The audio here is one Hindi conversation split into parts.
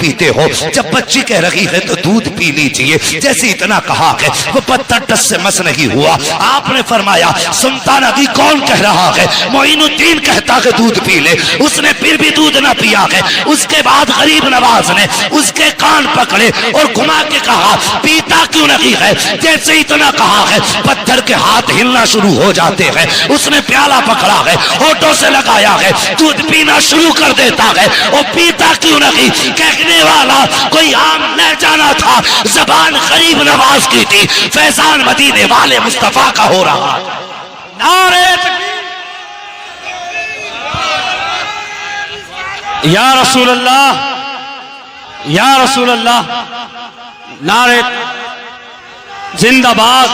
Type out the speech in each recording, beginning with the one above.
पीते हो। जब बच्ची कह रही है तो दूध पी लीजिए, जैसे इतना कहा है वो पत्थर टस से मस नहीं हुआ। आपने फरमाया सुल्तान अली कौन कह रहा है? मोइनुद्दीन कहता है दूध पी ले। उसने फिर भी दूध ना पिया है। उसके बाद गरीब नवाज ने उसके कान पकड़े और घुमा के कहा पीता क्यों नहीं है? जैसे इतना कहा है पत्थर के हाथ हिलना शुरू हो जाते हैं। उसने प्याला पकड़ा है, होठों से लगाया है, दूध पीना शुरू कर देता है। और पीता क्यों नहीं? कहने वाला कोई आम न जाना था, जबान गरीब नवाज की थी। फैजान मदीने वाले मुस्तफा का हो रहा है। नारे या रसूल अल्लाह, या रसूल अल्लाह, नारे जिंदाबाद,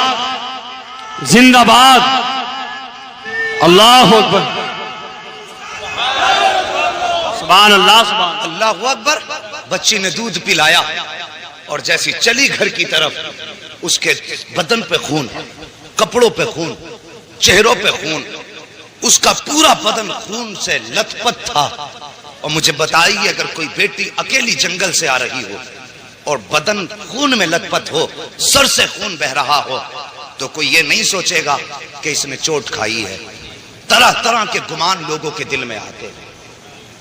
जिंदाबाद, अल्लाह अकबर, सुभान अल्लाह, सुभान अल्लाह अकबर। बच्ची ने दूध पिलाया और जैसी चली घर की तरफ उसके बदन पे खून, कपड़ों पे खून, चेहरों पे खून, उसका पूरा बदन खून से लथपथ था। और मुझे बताइए अगर कोई बेटी अकेली जंगल से आ रही हो और बदन खून में लथपथ हो, सर से खून बह रहा हो, तो कोई ये नहीं सोचेगा कि इसने चोट खाई है। तरह तरह के गुमान लोगों के दिल में आते हैं,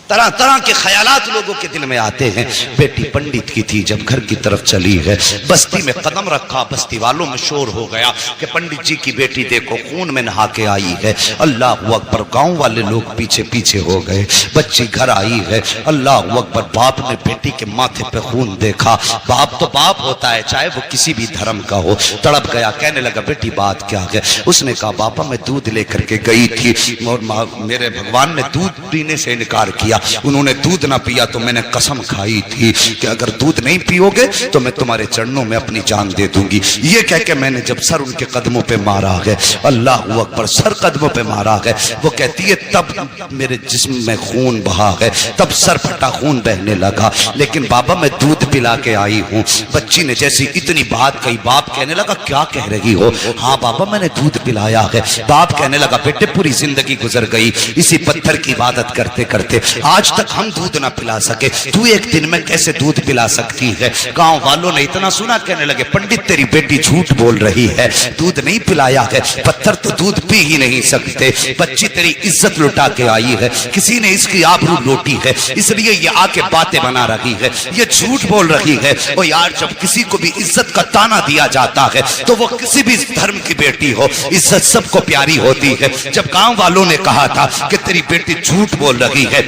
तरह तरह के ख्यालात लोगों के दिल में आते हैं। बेटी पंडित की थी, जब घर की तरफ चली है, बस्ती में कदम रखा, बस्ती वालों में शोर हो गया कि पंडित जी की बेटी देखो खून में नहा के आई है। अल्लाह अकबर। गांव वाले लोग पीछे पीछे हो गए। बच्ची घर आई है, अल्लाह अकबर। बाप ने बेटी के माथे पे खून देखा। बाप तो बाप होता है, चाहे वो किसी भी धर्म का हो। तड़प गया, कहने लगा बेटी बात क्या है? उसने कहा बापा मैं दूध लेकर के गई थी और मेरे भगवान ने दूध पीने से इनकार किया। उन्होंने दूध ना पिया तो मैंने कसम खाई थी कि अगर दूध नहीं पियोगे तो मैं तुम्हारे चरणों में अपनी जान दे दूंगी। ये कह के मैंने जब सर उनके कदमों पे मारा है, अल्लाह अकबर, सर कदमों पे मारा है, वो कहती है तब मेरे जिस्म में खून बहा है, तब सर फटा खून बहने लगा। लेकिन बाबा मैं दूध पिला के आई हूँ। बच्ची ने जैसी इतनी बात कही, बाप कहने लगा क्या कह रही हो? हाँ बाबा मैंने दूध पिलाया है। बाप कहने लगा बेटे पूरी जिंदगी गुजर गई इसी पत्थर की इबादत करते करते, आज तक हम दूध ना पिला सके, तू एक दिन में कैसे दूध पिला सकती है? गांव वालों ने इतना सुना, कहने लगे पंडित तेरी बेटी झूठ बोल रही है, दूध नहीं पिलाया है, पत्थर तो दूध पी ही नहीं सकते। बच्ची तेरी इज्जत लुटा के आई है, किसी ने इसकी आबरू लूटी है, इसलिए ये आके बातें बना रही है, ये झूठ बोल रही है। और यार जब किसी को भी इज्जत का ताना दिया जाता है तो वो किसी भी धर्म की बेटी हो, इज्जत सबको प्यारी होती है। जब गांव वालों ने कहा था कि तेरी बेटी झूठ बोल रही है,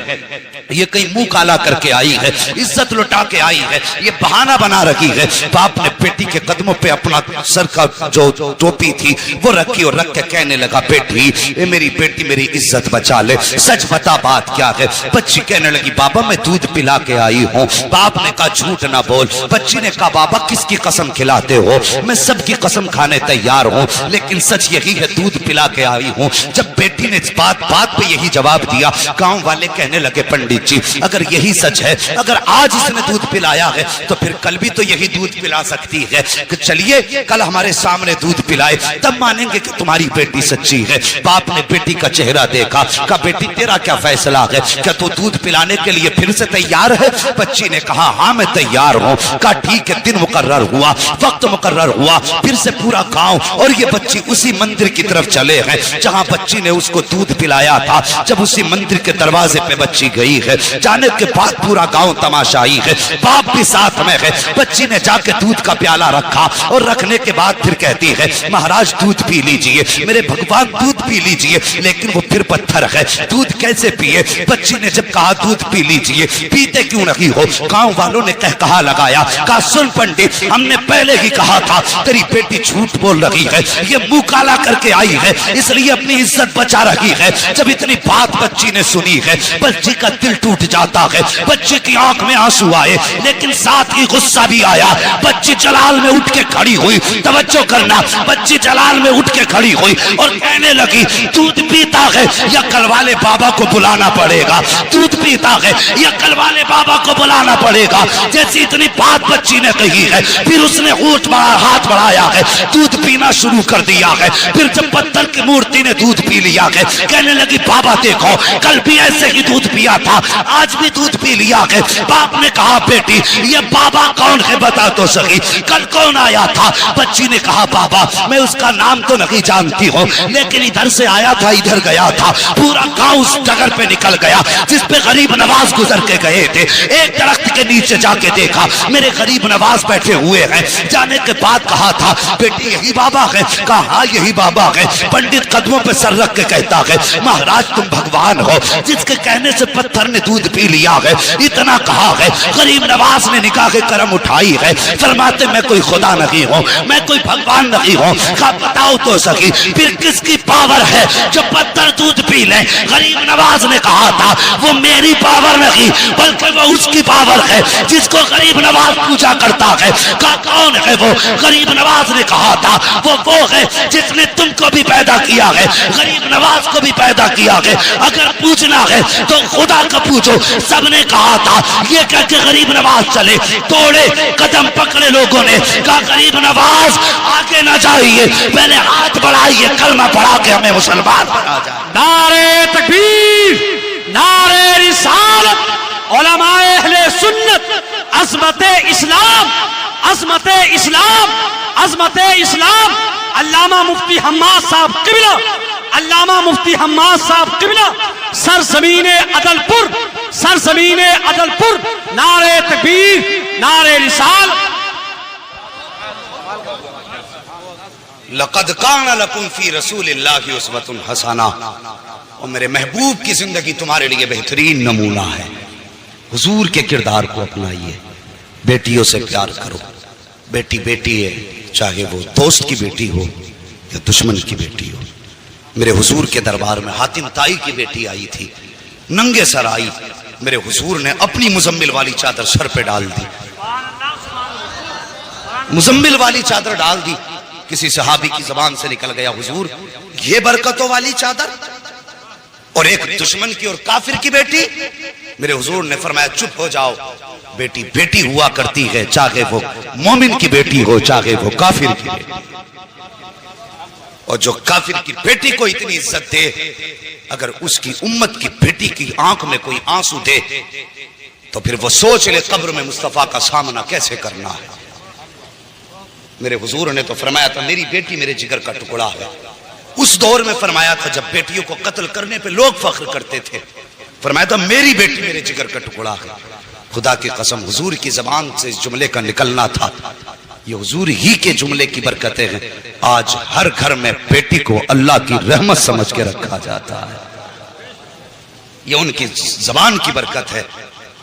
ये कहीं मुंह काला करके आई है, इज्जत लुटा के आई है, ये बहाना बना रही है, बाप ने बेटी के कदमों पे अपना सर का जो टोपी थी वो रखी और रख के कहने लगा बेटी ये मेरी बेटी मेरी इज्जत बचा ले, सच बता बात क्या है? बच्ची कहने लगी बाबा मैं दूध पिला के आई हूँ। बाप ने कहा झूठ ना बोल। बच्ची ने कहा बाबा किसकी कसम खिलाते हो? मैं सबकी कसम खाने तैयार हूँ, लेकिन सच यही है दूध पिला के आई हूँ। जब बेटी ने बात बात पे यही जवाब दिया, गांव वाले कहने लगे पंडित जी अगर यही सच है, अगर आज इसने दूध पिलाया है तो फिर कल भी तो यही दूध पिला सकती है। कि चलिए कल हमारे सामने दूध पिलाए, तब मानेंगे कि तुम्हारी बेटी सच्ची है। बाप ने बेटी का चेहरा देखा, कहा बेटी तेरा क्या फैसला है, क्या तू दूध पिलाने के लिए फिर से तैयार है? बच्ची ने कहा हाँ मैं तैयार हूँ। कहा ठीक है। दिन मुकर्रर हुआ, वक्त मुकर्रर हुआ, फिर से पूरा गांव और ये बच्ची उसी मंदिर की तरफ चले हैं जहां बच्ची ने उसको दूध पिलाया था। जब उसी मंदिर के दरवाजे पे बच्ची गई है, जाने के बाद पूरा गांव तमाशाई है, बाप भी साथ में है। बच्ची ने जाके दूध का प्याला रखा और रखने के बाद फिर कहती है महाराज दूध पी लीजिए, मेरे भगवान दूध पी लीजिए। लेकिन वो फिर पत्थर है, दूध कैसे पिए? बच्ची ने जब कहा दूध पी लीजिए, पीते क्यों नहीं हो? गांव वालों ने कहा लगाया, कहा सुन पंडित हमने पहले ही कहा था तेरी बेटी झूठ बोल रही है, ये मुंह काला करके आई है इसलिए अपनी इज्जत बचा रही है। जब इतनी बात बच्ची ने सुनी है, बच्ची का दिल टूट जाता है, बच्ची की आंख में आंसू आए, लेकिन साथ ही गुस्सा भी आया। बच्ची जलाल में उठ के खड़ी हुई, तवज्जो करना, बच्ची जलाल में उठ के खड़ी हुई और कहने लगी दूध पीता है या कल वाले बाबा को बुलाना पड़ेगा, दूध पीता है या कल वाले बाबा को बुलाना पड़ेगा। जैसी इतनी बात बच्ची ने कही है, फिर उसने हाथ बढ़ाया है, दूध पीना शुरू कर दिया है। फिर जब पत्थर की मूर्ति ने दूध पी लिया है, कहने लगी बाबा देखो कल भी ऐसे ही दूध पिया था, आज भी दूध पी लिया है। बाप ने कहा बेटी ये बाबा कौन है बता तो सही, कल कौन आया था? बच्ची ने कहा बाबा मैं उसका नाम तो नहीं जानती हूँ, लेकिन इधर से आया था इधर गया था, पूरा गांव उस जगह पे निकल गया जिस पे गरीब नवाज गुजर के गए थे। एक दरख्त के नीचे जाके देखा मेरे गरीब नवाज बैठे हुए हैं। जाने के बाद कहा था बेटी यही बाबा है? कहा हाँ यही बाबा है। पंडित कदमों पे सर रख के कहता है महाराज तुम भगवान हो, जिसके कहने से पत्थर ने दूध पी लिया है। इतना कहा है गरीब नवाज ने निकाह के करम उठाई है। फरमाते मैं कोई खुदा नहीं हूँ, मैं कोई भगवान नहीं हूँ। कहा बताओ तो सही फिर किसकी पावर है जो पत्थर दूध पी ले? गरीब नवाज ने कहा था वो मेरी पावर नहीं बल्कि वो उसकी पावर है जिसको गरीब नवाज पूजा करता है। कहा कौन है वो? गरीब नवाज ने कहा था वो है जिसने तुमको भी पैदा किया है, गरीब नवाज को भी पैदा किया है। अगर पूछना है तो खुदा का पूछो। सबने कहा था ये कह के गरीब नवाज चले, तोड़े कदम पकड़े लोगों ने। कहा गरीब नवाज आगे ना जाइए, पहले हाथ बढ़ाइए, कलमा पढ़ा के हमें मुसलमान बना जाए। नारे तकबीर, नारे रिसालत, उलमाए अहले सुन्नत, अज़मते इस्लाम, अज़मते इस्लाम, अज़मते इस्लाम। अल्लामा मुफ्ती हम्माद साहब क़िबला, अल्लामा मुफ्ती हम्माद साहब क़िबला, सरज़मीने अदलपुर, सरज़मीने अदलपुर। नारे तकबीर, नारे रिसालत। लक़द कान लकुम फी रसूलिल्लाहि उस्वतुन हसना, और मेरे महबूब की जिंदगी तुम्हारे लिए बेहतरीन नमूना है। हुजूर के किरदार को अपनाइए, बेटियों से प्यार करो। बेटी बेटी है, चाहे वो दोस्त की बेटी हो या दुश्मन की बेटी हो। मेरे हुजूर के दरबार में हातिम ताई की बेटी आई थी, नंगे सर आई। मेरे हुजूर ने अपनी मुजम्मिल वाली चादर सर पे डाल दी, मुजम्मिल वाली चादर डाल दी। किसी सहाबी की जबान से निकल गया हुजूर ये बरकतों वाली चादर, और एक दुश्मन की और काफिर की बेटी। मेरे हुजूर ने फरमाया चुप हो जाओ, बेटी बेटी हुआ करती है, चाहे वो मोमिन की बेटी हो चाहे वो काफिर की बेटी। और जो काफिर की बेटी को इतनी इज्जत दे, अगर उसकी उम्मत की बेटी की आंख में कोई आंसू दे तो फिर वो सोच ले कब्र में मुस्तफा का सामना कैसे करना है। मेरे हुजूर ने तो फरमाया था मेरी बेटी मेरे जिगर का टुकड़ा है। उस दौर में फरमाया था जब बेटियों को कत्ल करने पे लोग फख्र करते थे, फरमाया था मेरी बेटी मेरे जिगर का टुकड़ा है। खुदा की कसम हुजूर की जबान से इस जुमले का निकलना था, ये हुजूर ही के जुमले की बरकतें हैं। आज हर घर में बेटी को अल्लाह की रहमत समझ के रखा जाता है, ये उनकी जबान की बरकत है।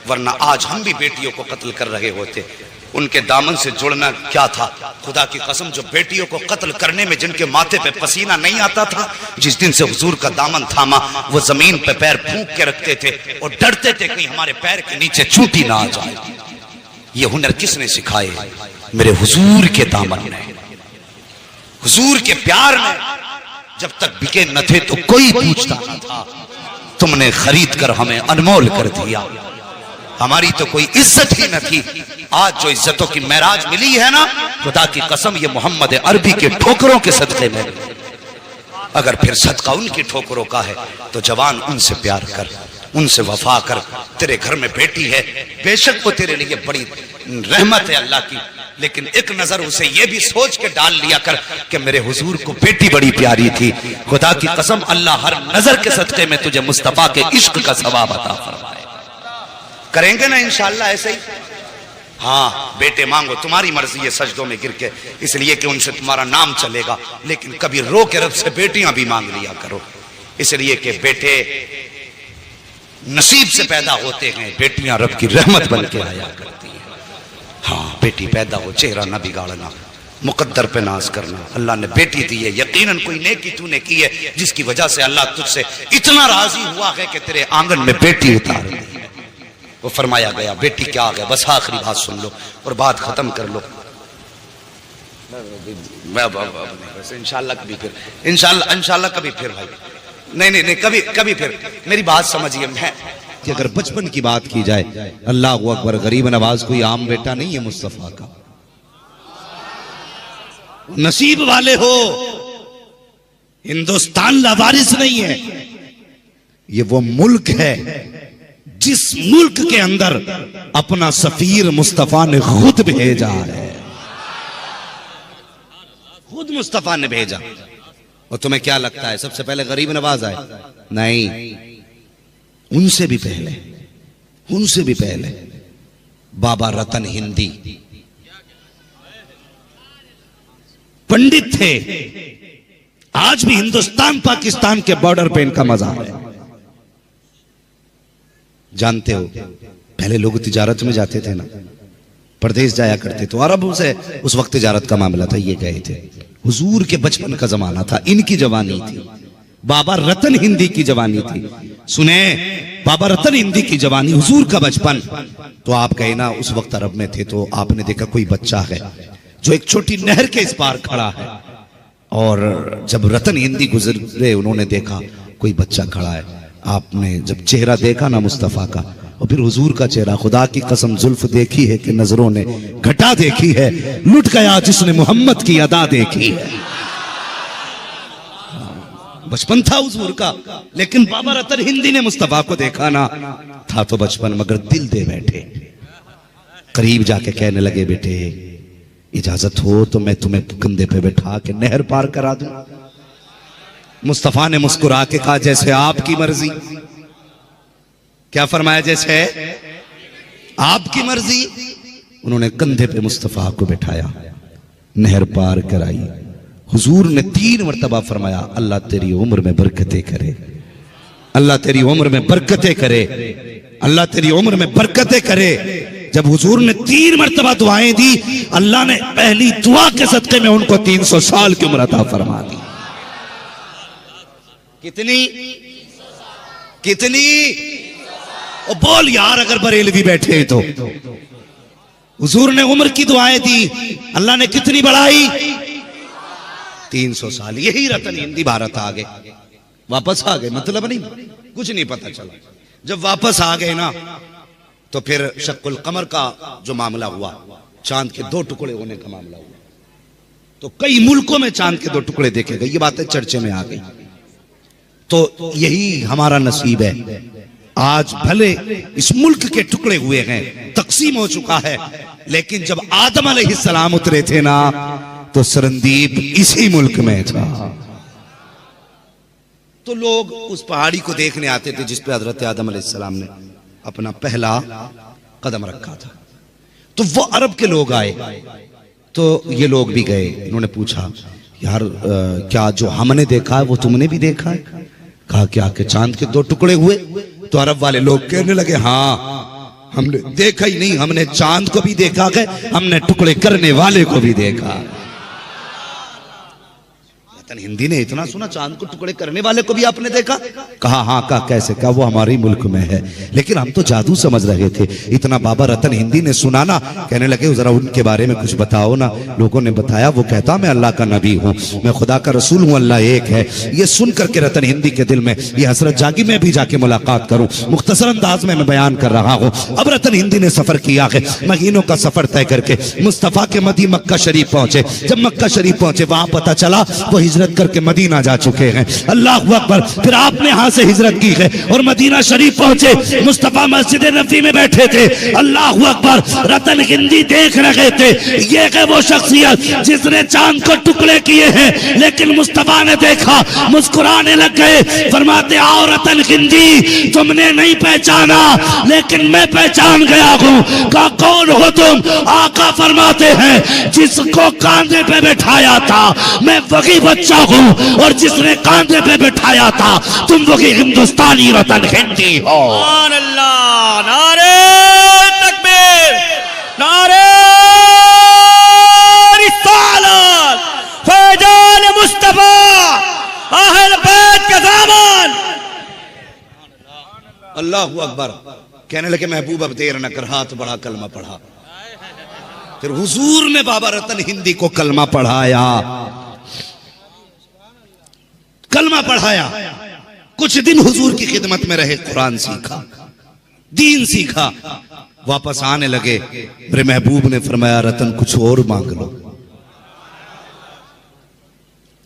वरना आज हम भी बेटियों को कत्ल कर रहे होते। उनके दामन से जुड़ना क्या था? खुदा की कसम जो बेटियों को कत्ल करने में जिनके माथे पे पसीना नहीं आता था, जिस दिन से हुजूर का दामन थामा वो जमीन पे पैर फूंक के रखते थे और डरते थे कहीं हमारे पैर के नीचे चूंटी ना आ जाए। ये हुनर किसने सिखाए? मेरे हुजूर के दामन ने, हुजूर के प्यार में। जब तक बिके न थे तो कोई पूछता न था, तुमने खरीद कर हमें अनमोल कर दिया। हमारी तो कोई इज्जत ही न थी। आज जो इज्जतों की महराज मिली है ना, खुदा की कसम ये मोहम्मद अरबी के ठोकरों के सदक़े में। अगर फिर सदका उनकी ठोकरों का है तो जवान उनसे प्यार कर, उनसे वफा कर। तेरे घर में बेटी है, बेशक वो तेरे लिए बड़ी रहमत है अल्लाह की, लेकिन एक नजर उसे ये भी सोच के डाल लिया कर कि मेरे हुजूर को बेटी बड़ी प्यारी थी। खुदा की कसम अल्लाह हर नजर के सदक़े में तुझे मुस्तफा के इश्क का सवाब अता फरमाए। करेंगे ना इंशाअल्लाह ऐसे ही। हाँ बेटे मांगो, तुम्हारी मर्जी है सजदों में गिर के, इसलिए कि उनसे तुम्हारा नाम चलेगा। लेकिन कभी रो के रब से बेटियां भी मांग लिया करो, इसलिए कि बेटे नसीब से पैदा होते हैं, बेटियां रब की रहमत बन के आया करती हैं। हाँ बेटी पैदा हो, चेहरा ना बिगाड़ना, मुकद्दर पे नाज करना। अल्लाह ने बेटी दी है, यकीनन कोई नेकी तूने की है जिसकी वजह से अल्लाह तुझसे इतना राजी हुआ है कि तेरे आंगन में बेटी उतार दी। वो फरमाया गया बेटी क्या आ गया। बस आखिरी बात सुन लो और बात खत्म कर लो। इंशाल्लाह कभी फिर, इंशाल्लाह कभी फिर भाई, नहीं कभी फिर मेरी बात समझिए। मैं कि अगर बचपन की बात की जाए, अल्लाह अकबर, गरीब नवाज कोई आम बेटा नहीं है मुस्तफा का। नसीब वाले हो, हिंदुस्तान लावारिस नहीं है, ये वो मुल्क है जिस मुल्क के अंदर अपना सफीर मुस्तफा ने खुद भेजा है, खुद मुस्तफा ने भेजा। और तुम्हें क्या लगता है सबसे पहले गरीब नवाज आए? नहीं, उनसे भी पहले, उनसे भी पहले बाबा रतन हिंदी पंडित थे। आज भी हिंदुस्तान पाकिस्तान के बॉर्डर पे इनका मजार है। जानते हो पहले लोग तिजारत में जाते थे ना, प्रदेश जाया करते तो अरबों से उस वक्त तिजारत का मामला था, ये गए थे। हुजूर के बचपन का जमाना था, इनकी जवानी थी, बाबा रतन हिंदी की जवानी थी। सुने, बाबा रतन हिंदी की जवानी, हुजूर का बचपन। तो आप गए ना, उस वक्त अरब में थे, तो आपने देखा कोई बच्चा है जो एक छोटी नहर के इस पार खड़ा है। और जब रतन हिंदी गुजरे, उन्होंने देखा कोई बच्चा खड़ा है। आपने जब चेहरा देखा ना मुस्तफा का, और फिर हुजूर का चेहरा, खुदा की कसम जुल्फ देखी है कि नजरों ने घटा देखी है, लुट गया जिसने मोहम्मद की अदा देखी है। बचपन था हुजूर का, लेकिन बाबा रतन हिंदी ने मुस्तफा को देखा ना, था तो बचपन मगर दिल दे बैठे। करीब जाके कहने लगे, बेटे इजाजत हो तो मैं तुम्हें कंधे पे बैठा के नहर पार करा दूं। मुस्तफा ने मुस्कुरा के कहा, जैसे आपकी मर्जी। क्या फरमाया? जैसे आपकी मर्जी। उन्होंने कंधे पे मुस्तफा को बैठाया, नहर पार कराई। हुजूर ने 3 मरतबा फरमाया, अल्लाह तेरी उम्र में बरकतें करे, अल्लाह तेरी उम्र में बरकतें करे, अल्लाह तेरी उम्र में बरकतें करे। जब हुजूर ने 3 मरतबा दुआएं दी, अल्लाह ने पहली दुआ के सदके में उनको 300 साल की उम्र अता फरमा दी। कितनी? कितनी? और बोल यार, अगर बरेलवी बैठे तो। हुजूर ने उम्र की दुआएं दी, अल्लाह ने कितनी बढ़ाई? 300 साल। यही रतन हिंदी भारत आ गए, वापस आ गए। मतलब नहीं, कुछ नहीं पता चला। जब वापस आ गए ना, तो फिर शक्कुल कमर का जो मामला हुआ, चांद के 2 टुकड़े होने का मामला हुआ, तो कई मुल्कों में चांद के 2 टुकड़े देखे गए। ये बातें चर्चे में आ गई। तो यही हमारा नसीब है। आज भले इस मुल्क के टुकड़े हुए हैं, तकसीम हो चुका है, लेकिन जब आदम अलैहिस्सलाम उतरे थे ना, तो सरंदीप इसी मुल्क में था। तो लोग उस पहाड़ी को देखने आते थे जिस पे हजरत आदम अलैहिस्सलाम ने अपना पहला कदम रखा था। तो वो अरब के लोग आए, तो ये लोग भी गए। इन्होंने पूछा, यार क्या जो हमने देखा है वो तुमने भी देखा है? कहा क्या कि चांद के 2 टुकड़े हुए? तो अरब वाले लोग कहने लगे, हाँ हमने देखा ही नहीं, हमने चांद को भी देखा है, हमने टुकड़े करने वाले को भी देखा। हिंदी ने इतना सुना, चांद को टुकड़े करने वाले को भी आपने देखा? कहा हाँ। कहा कैसे? कहा वो हमारे मुल्क में है, लेकिन हम तो जादू समझ रहे थे। इतना बाबा रतन हिंदी ने सुना ना, कहने लगे जरा उनके बारे में कुछ बताओ ना। लोगों ने बताया, वो कहता मैं अल्लाह का नबी हूँ, मैं खुदा का रसूल हूँ, अल्लाह एक है। ये सुन करके रतन हिंदी के दिल में ये हसरत जागी, मैं भी जाके मुलाकात करूँ। मुख्तसर अंदाज में मैं बयान कर रहा हूँ। अब रतन हिंदी ने सफर किया है, महीनों का सफर तय करके मुस्तफा के मदी मक्का शरीफ पहुंचे। जब मक्का शरीफ पहुंचे, वहां पता चला वो हिजरत करके मदीना जा चुके हैं। अल्लाह अकबर। फिर आपने यहां से हिजरत की है और मदीना शरीफ पहुंचे। मुस्तफा मस्जिद नबी में बैठे थे। अल्लाह अकबर। रतन हिंदी देख रहे थे, ये है वो शख्सियत जिसने चांद को टुकड़े किए हैं, लेकिन मुस्तफा ने देखा, मुस्कुराने लग गए। फरमाते, आओ रतन हिंदी, तुमने नहीं पहचाना लेकिन मैं पहचान गया हूं। कहा कौन हो तुम? आका फरमाते हैं, जिसको कांधे पे बैठाया था मैं वही बच्चा हूं, और जिसने कांधे पे बैठाया था तुम वही हिंदुस्तानी रतन हिंदी हो। अल्लाह, नारे तकबीर, नारे रिसालत, फैजान मुस्तफा, अहल बैत का दामन। अल्लाहु अकबर। कहने लगे महबूब अब देर न कर, हाथ बढ़ा, कलमा पढ़ा। फिर हुजूर ने बाबा रतन हिंदी को कलमा पढ़ाया, कलमा पढ़ाया। कुछ दिन हुजूर की खिदमत में रहे, कुरान सीखा, दीन सीखा। वापस आने लगे, मेरे महबूब ने फरमाया, रतन कुछ और मांग लो,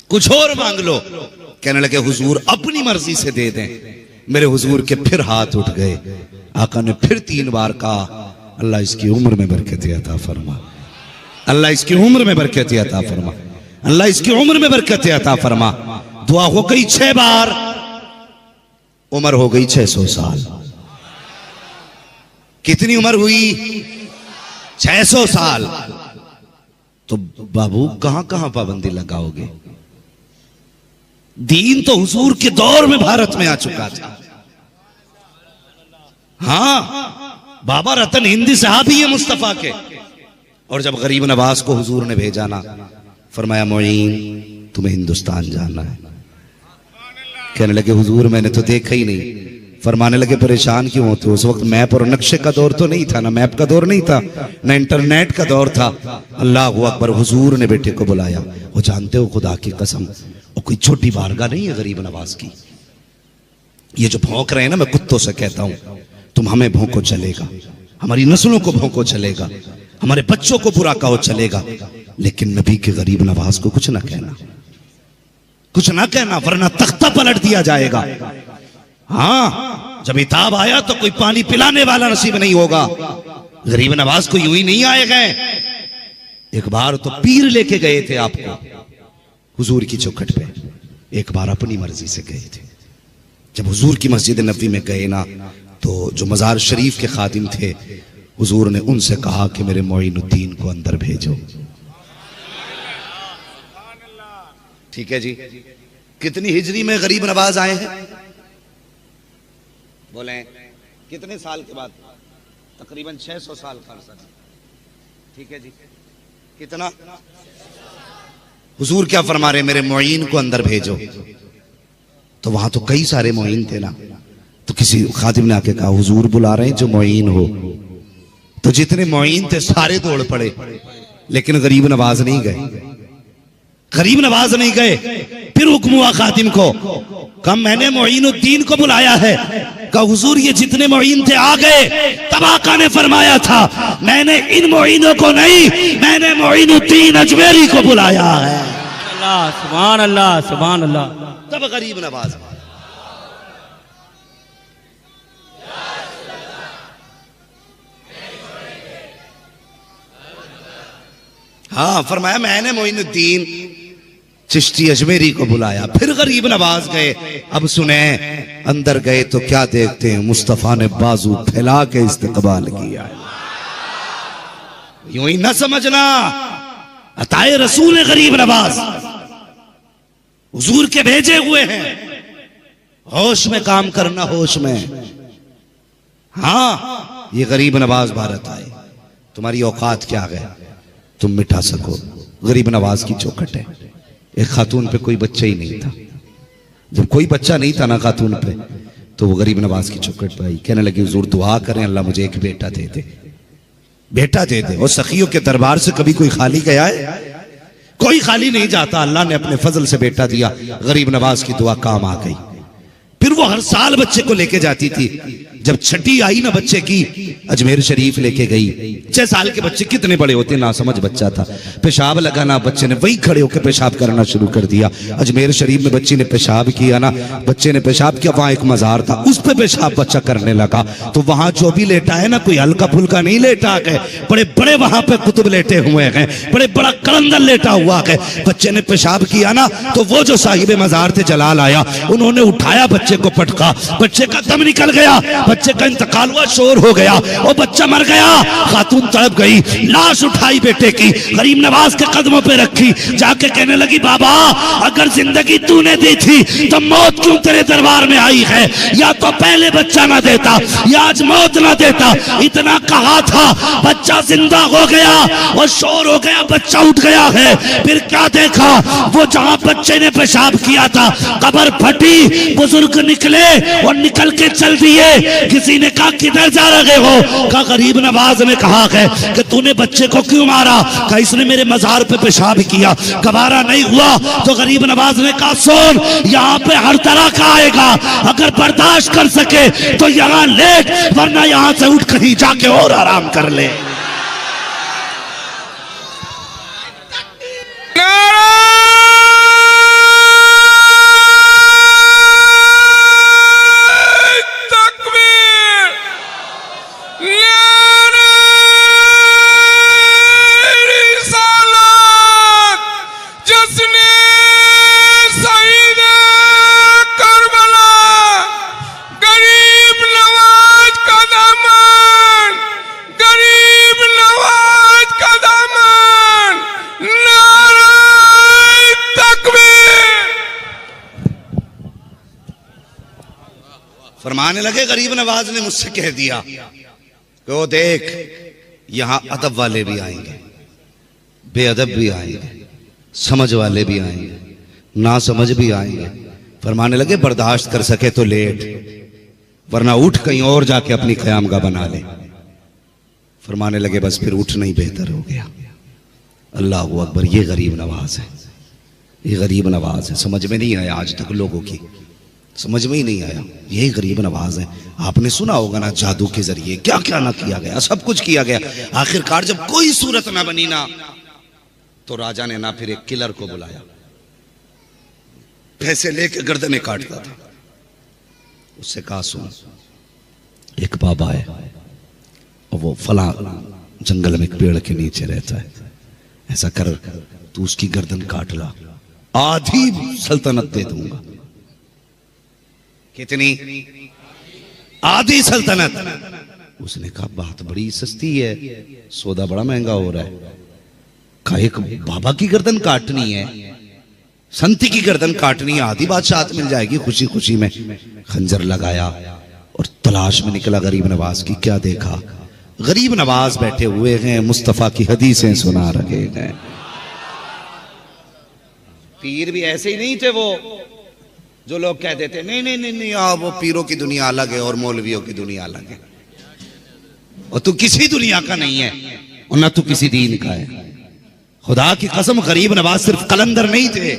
कुछ और मांग लो। कहने लगे हुजूर अपनी मर्जी से दे दें। मेरे हुजूर के फिर हाथ उठ गए। आका ने फिर 3 बार कहा, अल्लाह इसकी उम्र में बरकत अता फरमा, अल्लाह इसकी उम्र में बरकत अता फरमा, अल्लाह इसकी उम्र में बरकत अता फरमा। दुआ हो गई 6 बार, उम्र हो गई 600 साल। कितनी उम्र हुई? 600 साल। तो बाबू कहां कहां पाबंदी लगाओगे? दीन तो हुजूर के दौर में भारत में आ चुका था। हाँ, बाबा रतन हिंदी सहाबी है मुस्तफा के। और जब गरीब नवाज को हुजूर ने भेजा ना, फरमाया मोइन तुम्हें हिंदुस्तान जाना है। कहने लगे हुजूर मैंने तो देखा ही नहीं। फरमाने लगे परेशान क्यों होते हो? उस वक्त मैप और नक्शे का दौर तो नहीं था, ना मैप का दौर नहीं था, ना इंटरनेट का दौर था। अल्लाह अकबर। हुजूर ने बेटे को बुलाया। वो जानते हो खुदा की कसम, वो कोई छोटी बारगाह नहीं है गरीब नवाज की। ये जो भौंक रहे हैं ना, मैं कुत्तों से कहता हूं, तुम हमें भौंको चलेगा, हमारी नस्लों को भौंको चलेगा, हमारे बच्चों को बुरा कहो चलेगा, लेकिन नबी के गरीब नवाज को कुछ ना कहना, कुछ ना कहना, वरना तख्ता पलट दिया जाएगा। हाँ, जब इताब आया तो कोई पानी पिलाने वाला नसीब नहीं होगा। गरीब नवाज को यूं ही नहीं आए गए। एक बार तो पीर लेके गए थे आपको हुजूर की चौखट पे, एक बार अपनी मर्जी से गए थे। जब हुजूर की मस्जिद नबी में गए ना, तो जो मजार शरीफ के खादिम थे, हुजूर ने उनसे कहा कि मेरे मोइनुद्दीन को अंदर भेजो। ठीक है जी। कितनी हिजरी में गरीब नवाज आए हैं? बोले कितने साल के बाद? तकरीबन 600 साल का अरसा। ठीक है जी। कितना? हुजूर क्या फरमा रहे? मेरे मोइन को अंदर भेजो। तो वहां तो कई सारे मोइन थे ना, तो किसी खादिम ने आके कहा हुजूर बुला रहे हैं जो मोइन हो। तो जितने मोइन थे सारे दौड़ पड़े, लेकिन गरीब नवाज नहीं गए, गरीब नवाज नहीं गए। फिर हुक्म हुआ खादिम को, कहा मैंने मोइनुद्दीन को बुलाया है। कहा हुजूर ये जितने मोइन थे आ गए। तब आका ने फरमाया था मैंने इन मोइनों को नहीं, मैंने मोइनुद्दीन अजमेरी को बुलाया है। अल्लाह सुभान अल्लाह सुभान अल्लाह। तब गरीब नवाज। हाँ, फरमाया मैंने मोइनुद्दीन चिश्ती अजमेरी को बुलाया। फिर गरीब नवाज गए। अब सुने, अंदर गए तो क्या देखते हैं? मुस्तफा ने बाजू फैला के इस्तकबाल किया। यूं ही ना समझना, अताए रसूल गरीब नवाज हुजूर के भेजे हुए हैं। होश में काम करना, होश में। हाँ, ये गरीब नवाज भारत आए, तुम्हारी औकात क्या है तुम मिटा सको? गरीब नवाज की चौखट है। एक खातून पे कोई बच्चा ही नहीं था। जब कोई बच्चा नहीं था ना खातून पे, तो वो गरीब नवाज की चौखट पे आई। कहने लगी हुजूर दुआ करें अल्लाह मुझे एक बेटा दे दे, बेटा दे दे। और सखियों के दरबार से कभी कोई खाली गया है? कोई खाली नहीं जाता। अल्लाह ने अपने फजल से बेटा दिया। गरीब नवाज की दुआ काम आ गई। फिर वो हर साल बच्चे को लेके जाती थी। जब छठी आई ना बच्चे की, अजमेर शरीफ लेके गई। 6 साल के बच्चे कितने बड़े होते, ना समझ बच्चा था। पेशाब लगा ना, बच्चे ने वही खड़े होकर पेशाब करना शुरू कर दिया। अजमेर शरीफ में बच्ची ने पेशाब किया ना, बच्चे ने पेशाब किया, वहां एक मजार था, उस पे पेशाब बच्चा करने लगा। तो वहां जो भी लेटा है ना, कोई हल्का फुल्का नहीं लेटा गए, बड़े बड़े वहां पे कुतुब लेटे हुए हैं, बड़े बड़ा कलंदर लेटा हुआ है। बच्चे ने पेशाब किया ना, तो वो जो साहिब मजार थे जलाल आया, उन्होंने उठाया, बच्चे को पटका, बच्चे का दम निकल गया, बच्चे का इंतकाल हुआ, शोर हो गया, वो बच्चा मर गया। खातून तड़प गई, लाश उठाई बेटे की, गरीब नवाज के कदमों पे रखी, जाके कहने लगी बाबा अगर जिंदगी तूने दी थी तो मौत क्यों तेरे दरबार में आई है? या तो पहले बच्चा ना देता या आज मौत ना देता। इतना कहा था, बच्चा जिंदा हो गया और शोर हो गया, बच्चा उठ गया है। फिर क्या देखा? वो जहां बच्चे ने पेशाब किया था कब्र फटी, बुजुर्ग निकले और निकल के चल दिए। किसी ने कहा किधर जा रहे हो? कहा गरीब नवाज ने कहा है कि तूने बच्चे को क्यों मारा? कहा इसने मेरे मजार पे पेशाब किया, गवारा नहीं हुआ। तो गरीब नवाज ने कहा सुन, यहाँ पे हर तरह का आएगा, अगर बर्दाश्त कर सके तो यहाँ लेट, वरना यहाँ से उठ कहीं जाके और आराम कर ले। फरमाने लगे, गरीब नवाज ने मुझसे कह दिया कि वो देख, यहां अदब वाले भी आएंगे, बेअदब भी आएंगे, समझ वाले भी आएंगे, ना समझ भी आएंगे। फरमाने लगे, बर्दाश्त कर सके तो लेट, वरना उठ कहीं और जाके अपनी क़यामगाह बना ले। फरमाने लगे, बस फिर उठना ही बेहतर हो गया। अल्लाह अकबर। ये गरीब नवाज है, ये गरीब नवाज है। समझ में नहीं आया आज तक लोगों की, समझ में ही नहीं आया। यही गरीब नवाज है। आपने सुना होगा ना, जादू के जरिए क्या क्या ना किया गया, सब कुछ किया गया। आखिरकार जब कोई सूरत ना बनी ना, तो राजा ने ना फिर एक किलर को बुलाया, पैसे लेके गर्दनें काटता था। उससे कहा, सुन, एक बाबा है और वो फला जंगल में एक पेड़ के नीचे रहता है, ऐसा कर तू उसकी गर्दन काट ला, आधी सल्तनत दे दूंगा। कितनी? आधी सल्तनत। उसने कहा, बात बड़ी सस्ती है, सौदा बड़ा महंगा हो रहा है। कहा, एक बाबा की गर्दन काटनी है, संती की गर्दन काटनी है, आधी बादशाहत मिल जाएगी खुशी खुशी में। खंजर लगाया और तलाश में निकला गरीब नवाज की। क्या देखा, गरीब नवाज बैठे हुए हैं, मुस्तफा की हदीसें सुना रहे हैं। पीर भी ऐसे ही नहीं थे वो, जो लोग कह देते नहीं नहीं नहीं नहीं, वो पीरों की दुनिया अलग है और मौलवियों की दुनिया अलग है, और तू किसी दुनिया का नहीं है और ना तू किसी दीन का है। खुदा की कसम, गरीब नवाज सिर्फ कलंदर नहीं थे,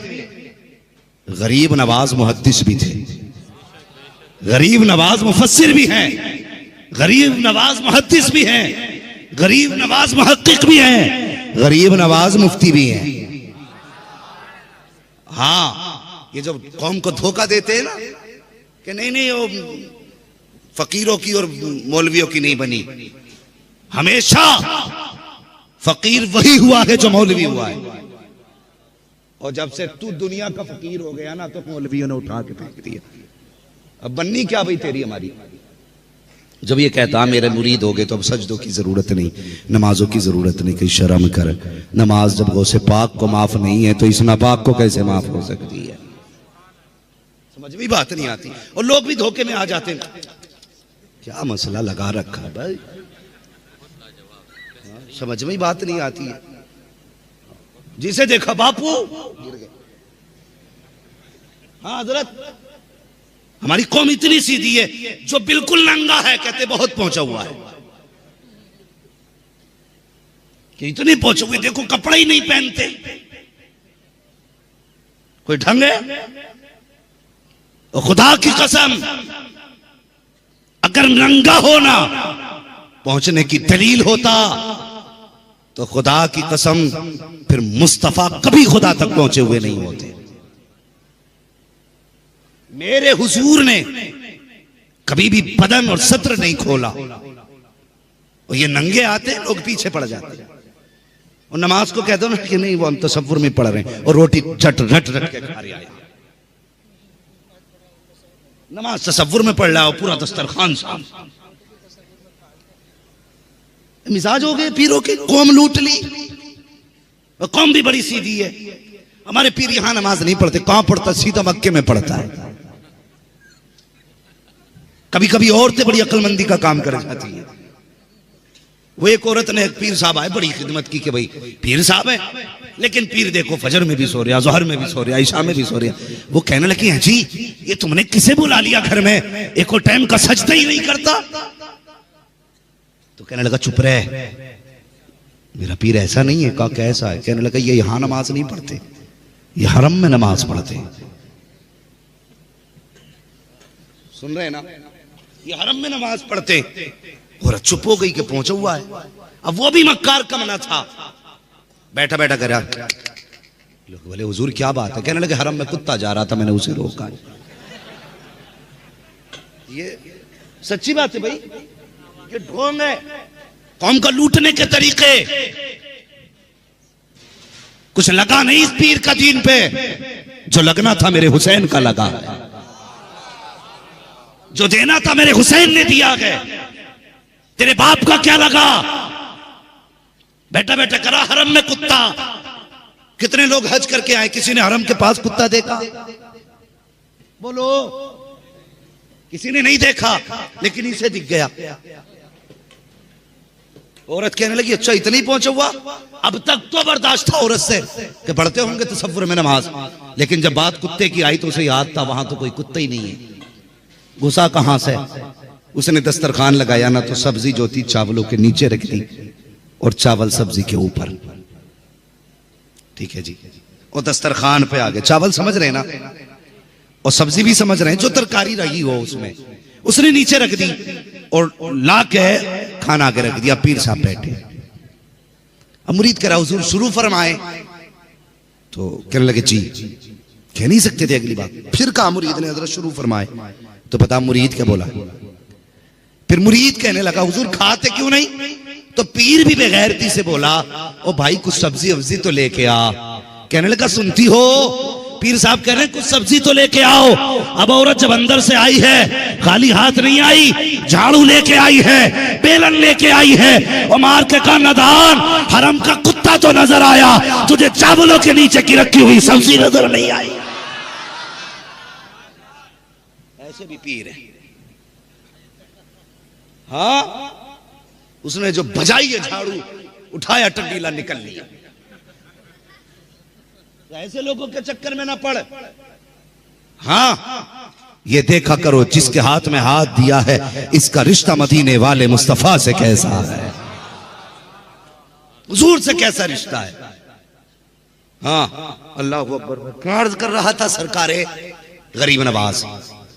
गरीब नवाज मुहद्दिस भी थे, गरीब नवाज मुफस्सिर भी हैं, गरीब नवाज मुहद्दिस भी हैं, गरीब नवाज मुहक्किक भी हैं, गरीब नवाज मुफ्ती भी हैं। हाँ, ये जो कौम को धोखा देते हैं ना कि नहीं नहीं वो फकीरों की और मौलवियों की नहीं बनी, हमेशा फकीर वही हुआ है जो मौलवी हुआ है। और जब से तू दुनिया का फकीर हो गया ना, तो मौलवियों ने उठा के फेंक दिया। अब बननी क्या भाई तेरी हमारी? जब ये कहता मेरे मुरीद हो गए तो अब सजदों की जरूरत नहीं, नमाजों की जरूरत नहीं, कि शर्म कर। नमाज जब गौसे पाक को माफ नहीं है तो इस नापाक को कैसे माफ हो सकती है? समझ में बात नहीं आती, और लोग भी धोखे में आ जाते हैं। क्या मसला लगा रखा है भाई, समझ में बात नहीं आती है। जिसे देखा बापू गिर गए। हाँ हजरत, हमारी कौम इतनी सीधी है, जो बिल्कुल नंगा है कहते बहुत पहुंचा हुआ है, कि इतनी पहुंचे हुए, देखो कपड़ा ही नहीं पहनते, कोई ढंग है? और खुदा की कसम, अगर नंगा होना पहुंचने की दलील होता तो खुदा की कसम फिर मुस्तफा कभी खुदा तक पहुंचे हुए नहीं होते। मेरे हुजूर ने कभी भी बदन और सत्र नहीं खोला, और ये नंगे आते लोग पीछे पड़ जाते हैं। और नमाज को कहते हो ना कि नहीं, वो हम तसव्वुर में पढ़ रहे हैं, और रोटी झट रट रट के खा रहे हैं। नमाज तसव्वुर में पढ़ रहा हो, पूरा दस्तरखान साफ। मिजाज हो गए पीरों के, कौम लूट ली। और कौम भी बड़ी सीधी है। हमारे पीर यहां नमाज नहीं पढ़ते, कहां पढ़ता? सीधा मक्के में पढ़ता है। कभी कभी औरतें बड़ी अक्लमंदी का काम कर जाती है। वो एक औरत ने एक पीर साहब आए, बड़ी खिदमत की कि भाई पीर साहब है, लेकिन पीर देखो फजर में भी सो रहा, जोहर में भी सो रहा, ईशा में भी सो रहा। वो कहने लगी, हैं जी ये तुमने किसे बुला लिया घर में, एक और टाइम का सजदा ही नहीं करता। तो कहने लगा, चुप रहे, मेरा पीर ऐसा नहीं है। कहा कैसा है? कहने लगा, ये यहां नमाज नहीं पढ़ते, ये हरम में नमाज पढ़ते हैं। सुन रहे हैं ना, ये हरम में नमाज पढ़ते। और चुप हो गई कि पहुंचा हुआ है। अब वो भी मक्कार का मना था, बैठा बैठा करा। लोग बोले, हुजूर क्या बात है? कहने लगे, हरम में कुत्ता जा रहा था, मैंने उसे रोका। ये सच्ची बात है भाई, ये ढोंग है कौम का लूटने के तरीके। कुछ लगा नहीं इस पीर का दीन पे, जो लगना था मेरे हुसैन का लगा, जो देना था मेरे हुसैन ने दिया है। तेरे बाप का क्या लगा? बैठा बैठा करा हरम में कुत्ता। कितने लोग हज करके आए, किसी ने हरम के पास कुत्ता देखा? बोलो, किसी ने नहीं देखा, लेकिन इसे दिख गया। औरत कहने लगी अच्छा इतनी पहुंचा हुआ, अब तक तो बर्दाश्त था औरत से कि पढ़ते होंगे तसव्वुर में नमाज, लेकिन जब बात कुत्ते की आई तो उसे याद था वहां तो कोई कुत्ता ही नहीं है। गुस्सा कहां से, उसने दस्तरखान लगाया ना, तो सब्जी जो थी चावलों के नीचे रख दी और चावल सब्जी के ऊपर। ठीक है जी, और दस्तरखान पे आ गए। चावल समझ रहे ना, और सब्जी भी समझ रहे हैं, जो तरकारी रही हो उसमें उसने नीचे रख दी और ला के खाना आगे रख दिया। पीर साहब बैठे, अब मुरीद कह रहा हुजूर शुरू फरमाए, तो कहने लगे जी, कह नहीं सकते थे अगली बात। फिर कहा मुरीद ने हजरत शुरू फरमाए, तो बता मुरीद क्या बोला। फिर मुरीद कहने लगा हुजूर खाते क्यों नहीं, तो पीर भी बेगैरती से बोला ओ भाई कुछ सब्जी वब्जी तो लेके आ। कहने लगा सुनती हो, पीर साहब कह रहे हैं कुछ सब्जी तो लेके आओ। अब औरत जब अंदर से आई है, खाली हाथ नहीं आई, झाड़ू लेके आई है, बेलन लेके आई है, और मार के कहा नदान हरम का कुत्ता तो नजर आया, तुझे चावलों के नीचे की रखी हुई सब्जी नजर नहीं आई। ऐसे भी पीर है। हाँ, उसने जो बजाई है झाड़ू, उठाया टंडीला निकल लिया। ऐसे लोगों के चक्कर में ना पड़। हाँ, ये देखा करो जिसके हाथ में हाथ दिया है इसका रिश्ता मदीने वाले मुस्तफा से कैसा है, हुजूर से कैसा रिश्ता है। हाँ, अल्लाह अकबर। अर्ज कर रहा था सरकारे गरीब नवाज,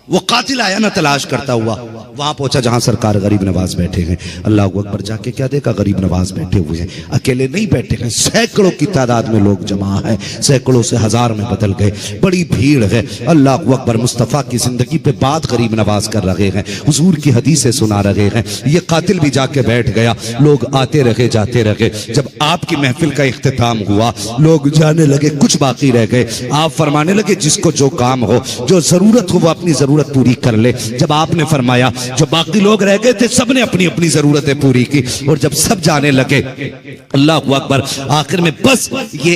वो कातिल आया ना तलाश करता हुआ, वहां पहुंचा जहां सरकार गरीब नवाज बैठे हैं। अल्लाह अकबर, जाके क्या देखा, गरीब नवाज बैठे हुए हैं। अकेले नहीं बैठे हैं, सैकड़ों की तादाद में लोग जमा है, सैकड़ों से हजार में बदल गए, बड़ी भीड़ है। अल्लाह अकबर, मुस्तफा की जिंदगी पे बात गरीब नवाज कर रहे हैं, हुजूर की हदीसें सुना रहे हैं। ये कातिल भी जाके बैठ गया, लोग आते रहे जाते रहे। जब आपकी महफिल का इख्तिताम हुआ, लोग जाने लगे, कुछ बाकी रह गए। आप फरमाने लगे जिसको जो काम हो, जो जरूरत हो, वो अपनी जरूरत पूरी कर ले। जब आपने फरमाया, जो बाकी लोग रह गए थे सबने अपनी अपनी जरूरतें पूरी की, और जब सब जाने लगे, अल्लाह अकबर, आखिर में बस ये